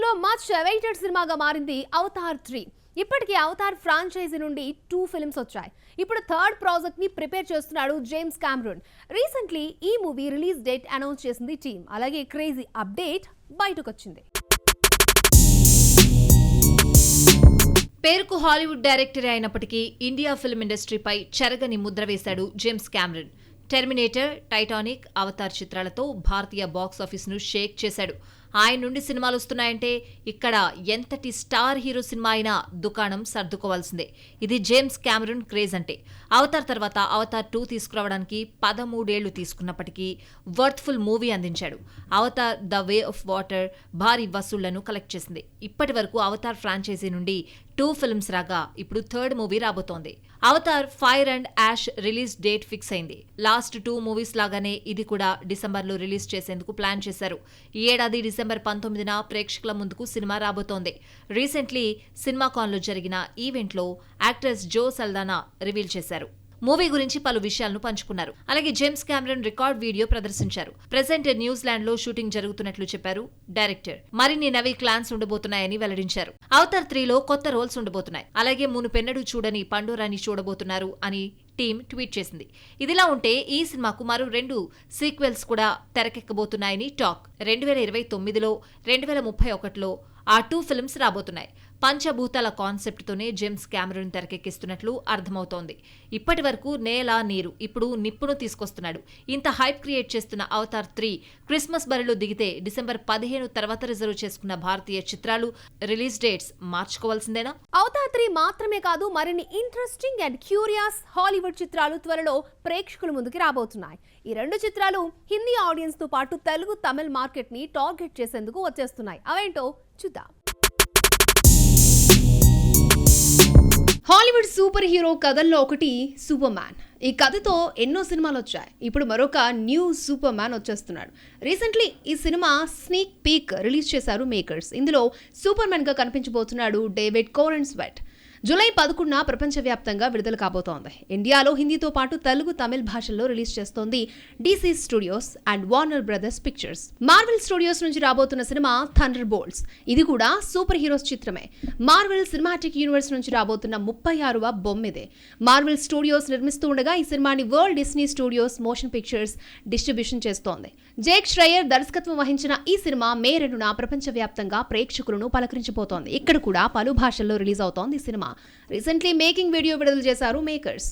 లో much awaited సినిమాగా మారింది అవతార్ 3. ఇప్పటికీ అవతార్ ఫ్రాంచైజీ నుండి 2 ఫిల్మ్స్ వచ్చాయి. ఇప్పుడు థర్డ్ ప్రాజెక్ట్ ని ప్రిపేర్ చేస్తున్నాడు జేమ్స్ కామరూన్. రీసెంట్లీ ఈ మూవీ రిలీజ్ డేట్ అనౌన్స్ చేసింది టీమ్. అలాగే క్రేజీ అప్డేట్ బయటకొచ్చింది. పేరుకు హాలీవుడ్ డైరెక్టర్ అయినప్పటికీ ఇండియా ఫిల్మ్ ఇండస్ట్రీపై చెరగని ముద్ర వేశాడు James Cameron. Terminator, Titanic, Avatar చిత్రాలతో భారతీయ బాక్సాఫీస్ను షేక్ చేశాడు. ఆయన నుండి సినిమాలు వస్తున్నాయంటే ఇక్కడ ఎంతటి స్టార్ హీరో సినిమా అయినా దుకాణం సర్దుకోవాల్సిందే. ఇది జేమ్స్ కామరూన్ క్రేజ్ అంటే. అవతార్ తర్వాత అవతార్ 2 తీసుకురావడానికి 13 ఏళ్లు తీసుకున్నప్పటికీ వర్త్ఫుల్ మూవీ అందించాడు. Avatar the way of water భారీ వసూళ్లను కలెక్ట్ చేసింది. ఇప్పటి వరకు అవతార్ ఫ్రాంచైజీ నుండి 2 ఫిల్మ్స్ రాగా ఇప్పుడు థర్డ్ మూవీ రాబోతోంది. Avatar fire and ash release date fix అయింది. లాస్ట్ 2 మూవీస్ లాగానే ఇది కూడా డిసెంబర్లో రిలీజ్ చేసేందుకు ప్లాన్ చేశారు. ఈ ఏడాది డిసెంబర్ 19న ప్రేక్షకుల ముందుకు సినిమా రాబోతోంది. రీసెంట్లీ సినిమాకాన్లో జరిగిన ఈవెంట్లో యాక్ట్రెస్ జో సల్దానా రివీల్ చేశారు. మూవీ గురించి పలు విషయాలను పంచుకున్నారు. అలాగే జేమ్స్ కామరూన్ రికార్డ్ వీడియో ప్రదర్శించారు. ప్రెజెంట్ న్యూజిలాండ్ లో షూటింగ్ జరుగుతున్నట్లు చెప్పారు డైరెక్టర్. మరిన్ని నవీ క్లాన్స్ ఉండబోతున్నాయని వెల్లడించారు. అవతార్ 3లో కొత్త రోల్స్ ఉండబోతున్నాయి. అలాగే మునుపెన్నడూ చూడని పండోరాని చూడబోతున్నారు అని టీం ట్వీట్ చేసింది. ఇదిలా ఉంటే ఈ సినిమాకు మరో 2 సీక్వెల్స్ కూడా తెరకెక్కబోతున్నాయని టాక్. 2029లో 2031లో ఆ 2 ఫిల్మ్స్ రాబోతున్నాయి. పంచభూతాల కాన్సెప్ట్తోనే జేమ్స్ కామరూన్ తెరకెక్కిస్తున్నట్లు అర్థమవుతోంది. ఇప్పటి వరకు నేల, నీరు, ఇప్పుడు నిప్పును తీసుకొస్తున్నాడు. ఇంత హైప్ క్రియేట్ చేస్తున్న అవతార్ 3 క్రిస్మస్ బరిలో దిగితే డిసెంబర్ 15 తర్వాత రిజర్వ్ చేసుకున్న భారతీయ చిత్రాలు రిలీజ్ డేట్స్ మార్చుకోవాల్సిందేనా? అవతార్ 3 మాత్రమే కాదు, మరిన్ని ఇంట్రెస్టింగ్ అండ్ క్యూరియస్ హాలీవుడ్ చిత్రాలు త్వరలో ప్రేక్షకుల ముందుకి రాబోతున్నాయి. ఈ 2 చిత్రాలు హిందీ ఆడియన్స్ తో పాటు తెలుగు, తమిళ మార్కెట్ ని టార్గెట్ చేసేందుకు వచ్చేస్తున్నాయి. అవేంటో చూద్దాం. హాలీవుడ్ సూపర్ హీరో కథల్లో ఒకటి సూపర్ మ్యాన్. ఈ కథతో ఎన్నో సినిమాలు వచ్చాయి. ఇప్పుడు మరొక న్యూ సూపర్ మ్యాన్ వచ్చేస్తున్నాడు. రీసెంట్లీ ఈ సినిమా స్నీక్ పీక్ రిలీజ్ చేశారు మేకర్స్. ఇందులో సూపర్ మ్యాన్ గా కనిపించబోతున్నాడు డేవిడ్ కోరెన్స్వెట్. జూలై 11న ప్రపంచవ్యాప్తంగా విడుదల కాబోతోంది. ఇండియాలో హిందీతో పాటు తెలుగు, తమిళ భాషల్లో రిలీజ్ చేస్తోంది DC studios and Warner brothers pictures. Marvel studios నుంచి రాబోతున్న సినిమా థండర్ బోల్ట్స్. ఇది కూడా సూపర్ హీరోస్ చిత్రమే. మార్వెల్ సినిమాటిక్ యూనివర్స్ నుంచి రాబోతున్న 36వ బొమ్మిదే. మార్వెల్ స్టూడియోస్ నిర్మిస్తూ ఉండగా ఈ సినిమాని world Disney studios motion pictures distribution చేస్తోంది. జేక్ ష్రైయర్ దర్శకత్వం వహించిన ఈ సినిమా మే 2న ప్రపంచవ్యాప్తంగా ప్రేక్షకులను పలకరించబోతోంది. ఇక్కడ కూడా పలు భాషల్లో రిలీజ్ అవుతోంది ఈ సినిమా. రీసెంట్లీ మేకింగ్ వీడియో విడుదల చేశారు మేకర్స్.